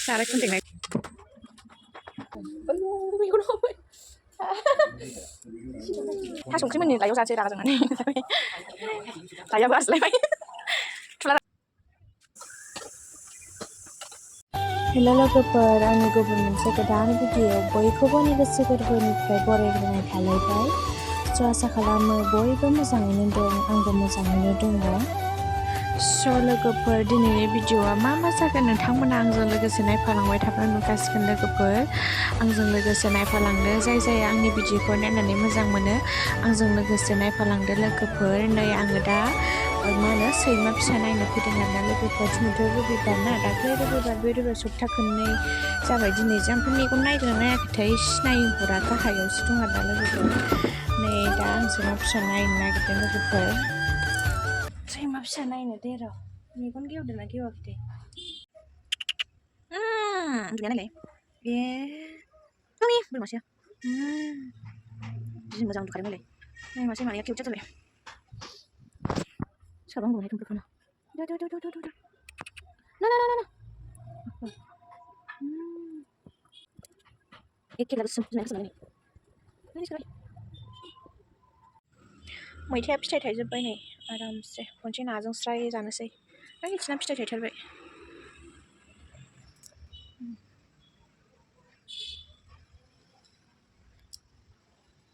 सारा कुंटें लायถ้าส่งขึ้นมันนี่ไหลยกซาเชดาจังนั้นไหลยกอะไรไหมहेल' लोगोफोर आंनि गुबुन मोनसे गोदान भिडिअ बयखौबो आंनि गोसो गोरबोनिफ्राय बरायग्रोनाय थालायबाय स' आसा खालामो बयबो मोजाङैनो दं आंबो मोजाङैनो दङ स' लोगोफोर दिनैनि भिडिअआ मा जागोन नोंथांमोना आंजों लोगोसे नायफालांबाय थाब्ला नुगासिगोन लोगोफोर आंजों लोगोसे नायफालांदो जाय आंनि भिडिअखौ नायनानै मोजां मोनो आंजों लोगोसे नायफालांदो लोगोफोर नै आङो दा मा होनो सैमा फिसा नायनो फैदों आरोना लोगोफोर दिनैथ' रबिबार ना दाख्लै रबिबार बे रबिबार सप्ता खननै जाबाय दिनै ओमफ्राय मेगन नायदोंना नायाखैथाय सिनायहरा गाहायावसो दं आरोना लोगोफोर नै दा आं सैमा फिसा नायनो नागिरदों लोगोफोर सैमा फिसा नायनो दे र' मेगन गेवदोंना गेवाखैथाय उन्दुनाया नायलाय ए आंनि बोरमासो जि मोजां उन्दुखादों नायलाय नै मासे मानैया खेवजा जाबाय साबा उन्दुनाय दंफोरखौनो एखे लागोसो मैथाया फिथाइ थाइजोब्बाय नै आरामसे खनसे नाजों स्राय जानोसै नोंसिना फिथाइ थाइथारबाय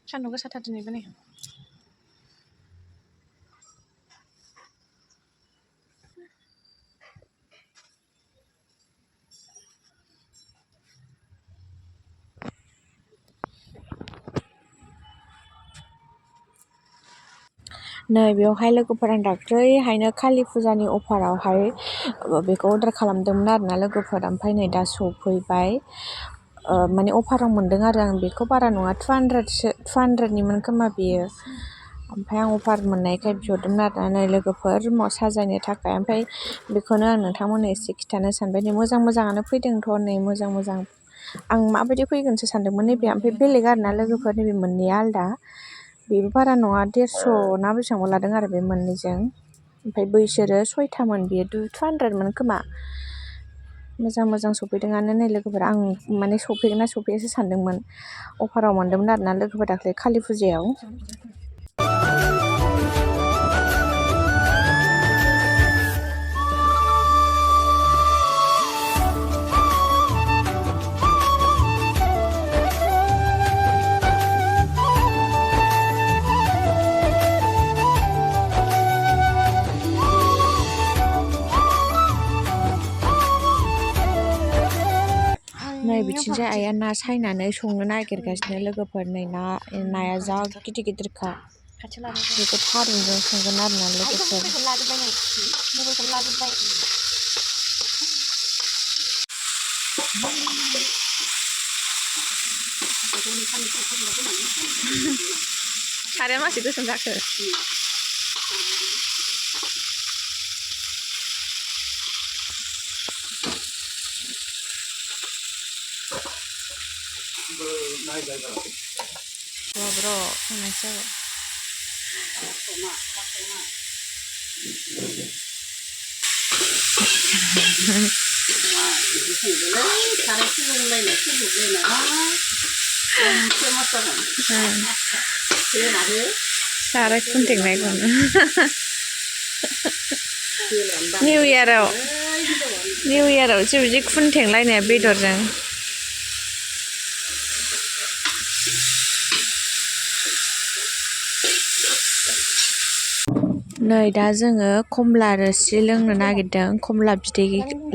सान्दुं गोसाथार दिनैबो नै नै बेवहाय लोगोफोर आं दाख्लैहायनो कालि फुजानि अफारावहाय बेखौ अर्डार खालामदोंमोन आरोना लोगोफोर ओमफ्राय नै दा सफैबाय माने अफाराव मोन्दों आरो आं बेखौ बारा नङा 200निमोन खोमा बेयो ओमफ्राय आं अफार मोननायखाय बिहरदोंमोन आरोना नै लोगोफोर साजायनो थाखाय ओमफ्राय बेखौनो आं नोंथांमोननो एसे खिन्थानो सानबाय नै मोजाङानो फैदोंथ' नै मोजां आं माबायदि फैगोनसो सानदोंमोन नैबे ओमफ्राय बेलेग आरोना लोगोफोर नैबे मोननैया आलदा बेबो बारा नङा 150 ना बेसेबांबा लादों आरो बे मोननैजों ओमफ्राय बैसोरो 6थामोन बेयो 200मोन खोमा मोजां सफैदोंआनो नै लोगोफोर आं माने सफैगोन ना सफैयासो सानदोंमोन अफाराव मोन्दोंमोन आरोना लोगोफोर दाख्लै कालि फुजायाव नै बिथिंजाय आइया ना सायनानै संनो नागिरगासिनो लोगोफोर नै नाया जा गिदिरखा बेखौ थारुनजों संगोन आरोना लोगोफोर साराया मासे गोसोम जाखो bro संनायसो जाबाय सारा कुंटें नायगोन निउ इयारावसो बिदि खुनथेंलायनाया बेदरजों नै दा जोङो खमला रोसि लोंनो नागिरदों खमला बिदै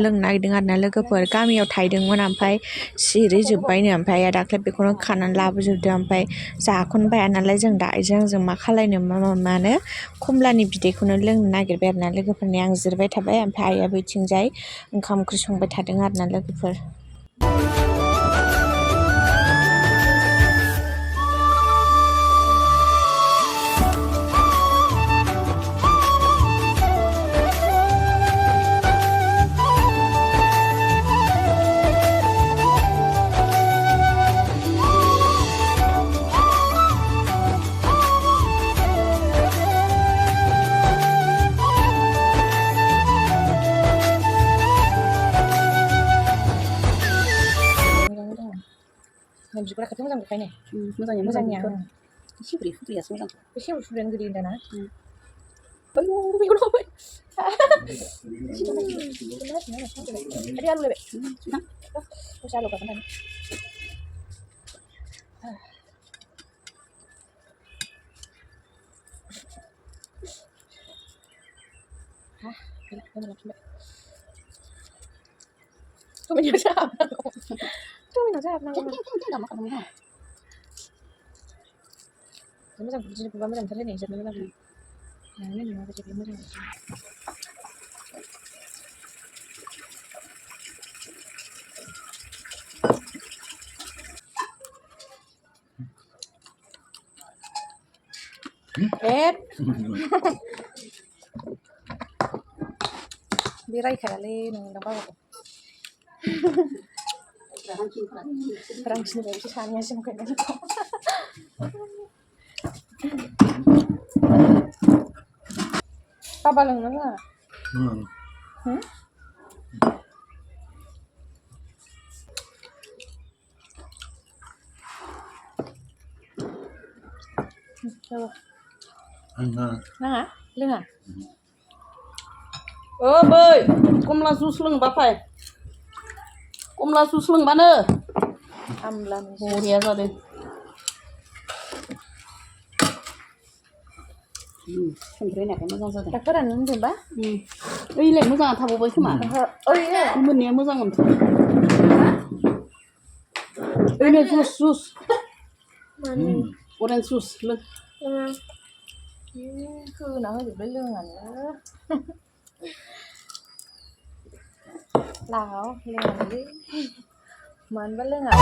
लोंनो नागिरदों आरोना लोगोफोर गामियाव थायदोंमोन ओमफ्राय सिरिजोब्बायनो ओमफ्राय आइया दाख्लै बेखौनो खानानै लाबोजोबदों ओमफ्राय जाख'नो बाया नालाय जों दा आइजों मा खालायनो मानो खमलानि बिदैखौनो लोंनो नागिरबाय आरोना लोगोफोरनि आं जिरबाय थाबाय ओमफ्राय आइया बैथिंजाय ओंखाम ओंख्रि संबाय थादों आरोना लोगोफोर बिगुरा खाथियाव मोजां नुखायो मोजाङै मोजांनिया सिब्रि फुद्रियासो मोजां बे सेव सुब्रेयानो गोदै होनदाना आयौ बेखौनो हरबाय आदै आलु लायबाय दसे आलु गाबोन टमेट'सो हाबनांगौ मोजां बिदिनो गुबा मोजांथार लायनाय जोबनो मोजां मानो नङा बिदि मोजां बे रायखायालै नोंदां बाबाखौ रांखिनिफ्राय एसे सानैयासो मोनखायनो बाबा लोंनो होआ नाङा लोङा बै कमला जुस लोंबा फाय कमला जुस लोंबानो आमलानि बरिया जादों संख्रि होनायखाय मोजां जादों दा फोराननो होनदोंबा ओइलाय मोजाङा थाबावबाय खोमा मोननाया मोजां मोनथार ओइनो जुस अरेन्ज जुस लों होना होजोबबाय लोङानो लाहाव लोङालै मानोबा लोङा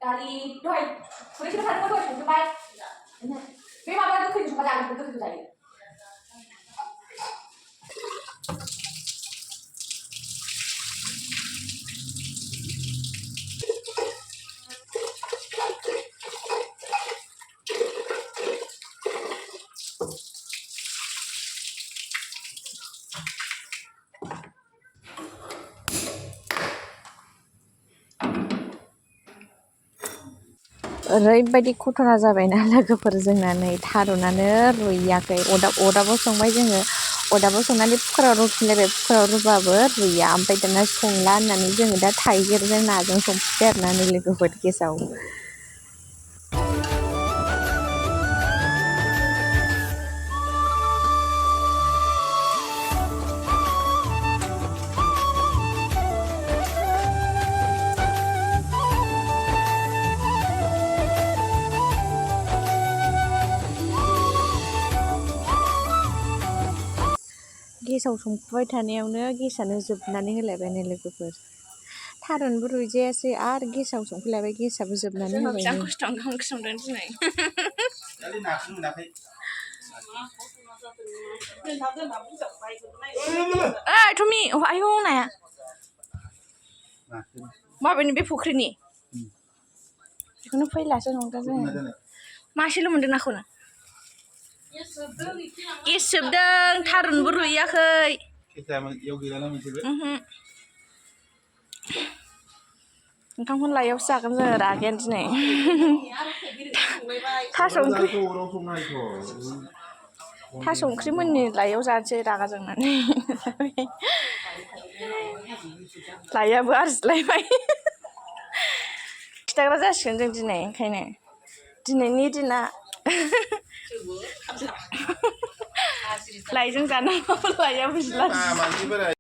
dari doi boleh kita satu doi itu baik tapi mama itu kerja suka jalan itu kerja jalan ओरैबायदि घटना जाबायना लोगोफोर जोंना नै थारुनानो रुइयाखै अरदाबाव संबाय जोङो अरदाबाव संनानै कुकाराव रुफिनलायबाय कुकाराव रुबाबो रुइया ओमफ्राय दाना संला होननानै जोङो दा थाइगिरजों नाजों संफिनबाय आरोना नै लोगोफोर गेसाव गेसाव संफुबाय थानायावनो गेसानो जोबनानै होलायबाय नै लोगोफोर थारुनबो रुइजायासै आरो गेसाव संफैलायबाय गेसाबो जोबनानै होबाय बेसेबां खस्थ' ओंखाम ओंख्रि संदों दिनै ओइ टमि आयौ नाया माबेनि बे फुख्रिनि बेखौनो फैलासो नंदों जोङो मासेल' मोनदों नाखौनो गेस जोबदों थारुनबो रुइयाखै ओंखामखौनो लाययावसो जागोन जोङो रागायानो दिनै थास' ओंख्रि मोननि लाययाव जानोसै रागा जोंनानै लाययाबो आरजिलायबाय खिथाग्रा जासिगोन जों दिनै ओंखायनो दिनैनि दिना लाइजों जानांगौ लाइया बुजिला